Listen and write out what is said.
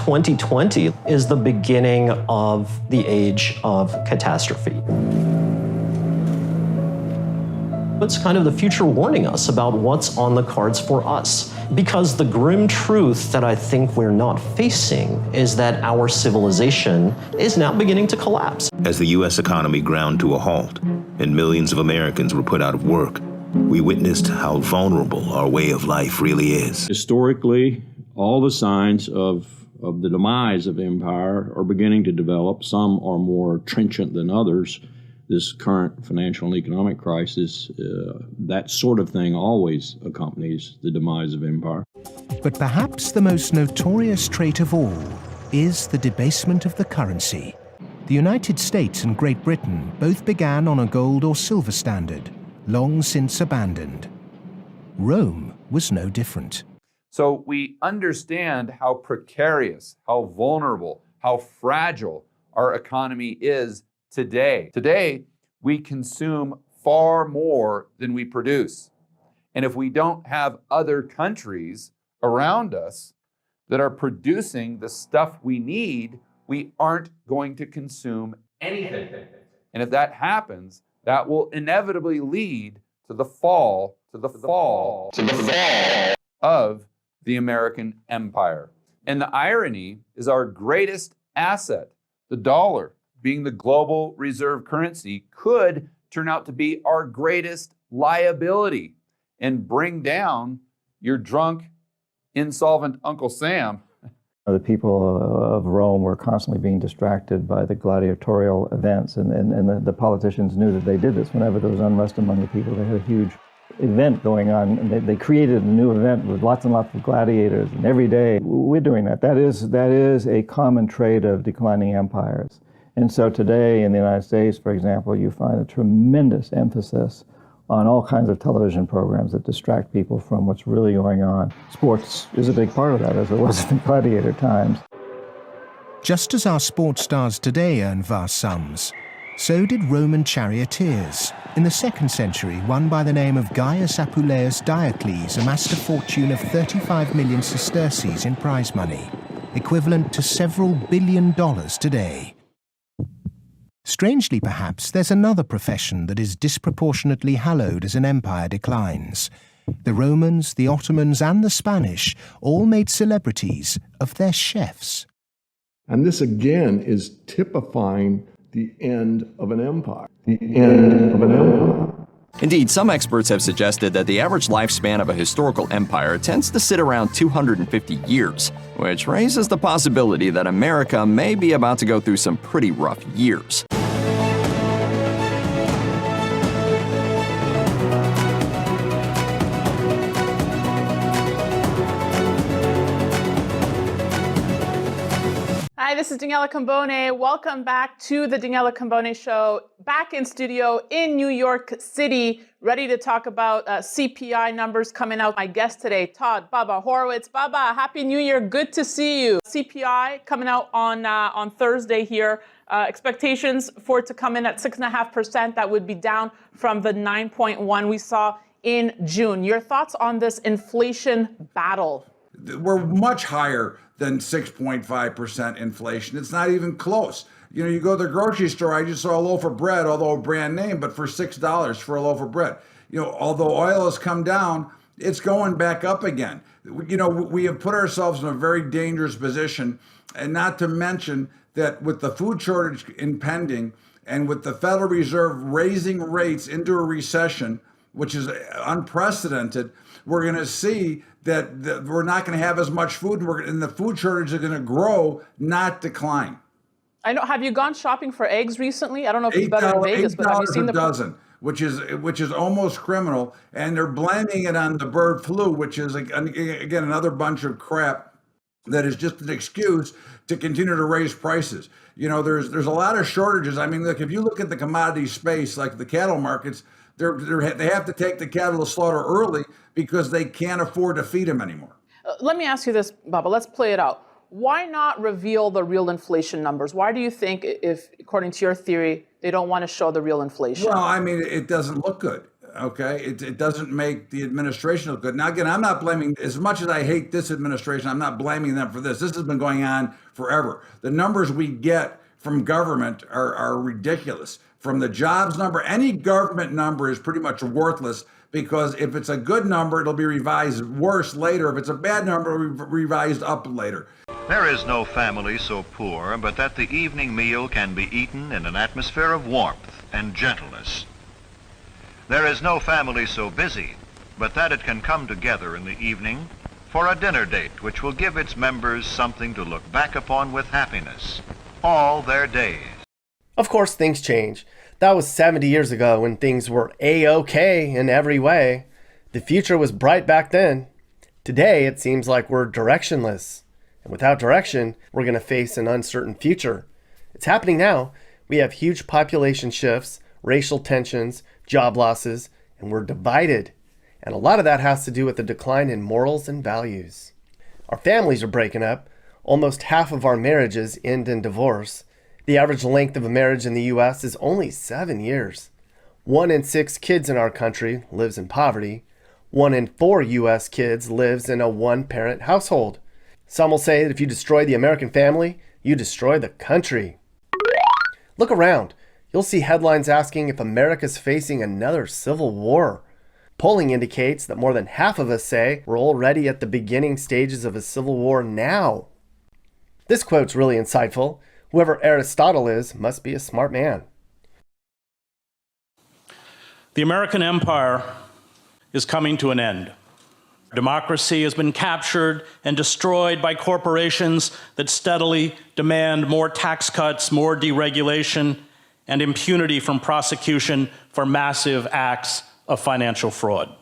2020 is the beginning of the age of catastrophe. It's kind of the future warning us about what's on the cards for us. Because the grim truth that I think we're not facing is that our civilization is now beginning to collapse. As the U.S. economy ground to a halt and millions of Americans were put out of work, we witnessed how vulnerable our way of life really is. Historically, all the signs of the demise of empire are beginning to develop. Some are more trenchant than others. This current financial and economic crisis, that sort of thing always accompanies the demise of empire. But perhaps the most notorious trait of all is the debasement of the currency. The United States and Great Britain both began on a gold or silver standard, long since abandoned. Rome was no different. So we understand how precarious, how vulnerable, how fragile our economy is today. Today, we consume far more than we produce. And if we don't have other countries around us that are producing the stuff we need, we aren't going to consume anything. And if that happens, that will inevitably lead to the fall of the American empire. And the irony is our greatest asset, the dollar, being the global reserve currency, could turn out to be our greatest liability and bring down your drunk, insolvent Uncle Sam. The people of Rome were constantly being distracted by the gladiatorial events, and the politicians knew that they did this. Whenever there was unrest among the people, they had a huge event going on, and they created a new event with lots and lots of gladiators, and every day we're doing that. That is a common trait of declining empires. And so today in the United States, for example, you find a tremendous emphasis on all kinds of television programs that distract people from what's really going on. Sports is a big part of that, as it was in the gladiator times. Just as our sports stars today earn vast sums, so did Roman charioteers. In the 2nd century, one by the name of Gaius Apuleius Diocles amassed a fortune of 35 million sesterces in prize money, equivalent to several billion dollars today. Strangely, perhaps, there's another profession that is disproportionately hallowed as an empire declines. The Romans, the Ottomans, and the Spanish all made celebrities of their chefs. And this, again, is typifying the end of an empire. The end of an empire. Indeed, some experts have suggested that the average lifespan of a historical empire tends to sit around 250 years, which raises the possibility that America may be about to go through some pretty rough years. Hi, this is Daniela Cambone. Welcome back to the Daniela Cambone Show. Back in studio in New York City, ready to talk about CPI numbers coming out. My guest today, Todd Baba Horowitz. Baba, Happy New Year. Good to see you. CPI coming out on Thursday here. Expectations for it to come in at 6.5%. That would be down from the 9.1 we saw in June. Your thoughts on this inflation battle? We're much higher than 6.5% inflation. It's not even close. You know, you go to the grocery store, I just saw a loaf of bread, although a brand name, but for $6 for a loaf of bread. You know, although oil has come down, it's going back up again. You know, we have put ourselves in a very dangerous position, and not to mention that with the food shortage impending and with the Federal Reserve raising rates into a recession, which is unprecedented, we're going to see that we're not going to have as much food, and the food shortage is going to grow, not decline. I know. Have you gone shopping for eggs recently? I don't know if you've been in Vegas, but have you seen the dozen, which is almost criminal, and they're blaming it on the bird flu, which is again another bunch of crap that is just an excuse to continue to raise prices. You know, there's a lot of shortages. I mean, look, if you look at the commodity space, like the cattle markets, they have to take the cattle to slaughter early because they can't afford to feed them anymore. Let me ask you this, Baba. Let's play it out. Why not reveal the real inflation numbers? Why do you think, if according to your theory, they don't want to show the real inflation? Well, I mean, it doesn't look good. Okay, it doesn't make the administration look good. Now, again, I'm not blaming, as much as I hate this administration, I'm not blaming them for this. This has been going on forever. The numbers we get from government are ridiculous. From the jobs number, any government number is pretty much worthless, because if it's a good number, it'll be revised worse later. If it's a bad number, it'll be revised up later. There is no family so poor but that the evening meal can be eaten in an atmosphere of warmth and gentleness. There is no family so busy but that it can come together in the evening for a dinner date which will give its members something to look back upon with happiness all their days. Of course, things change. That was 70 years ago when things were A-OK in every way. The future was bright back then. Today, it seems like we're directionless. And without direction, we're going to face an uncertain future. It's happening now. We have huge population shifts, racial tensions, job losses, and we're divided. And a lot of that has to do with the decline in morals and values. Our families are breaking up. Almost half of our marriages end in divorce. The average length of a marriage in the U.S. is only 7 years. 1 in 6 kids in our country lives in poverty. 1 in 4 U.S. kids lives in a one-parent household. Some will say that if you destroy the American family, you destroy the country. Look around. You'll see headlines asking if America's facing another civil war. Polling indicates that more than half of us say we're already at the beginning stages of a civil war now. This quote's really insightful. Whoever Aristotle is must be a smart man. The American empire is coming to an end. Democracy has been captured and destroyed by corporations that steadily demand more tax cuts, more deregulation, and impunity from prosecution for massive acts of financial fraud.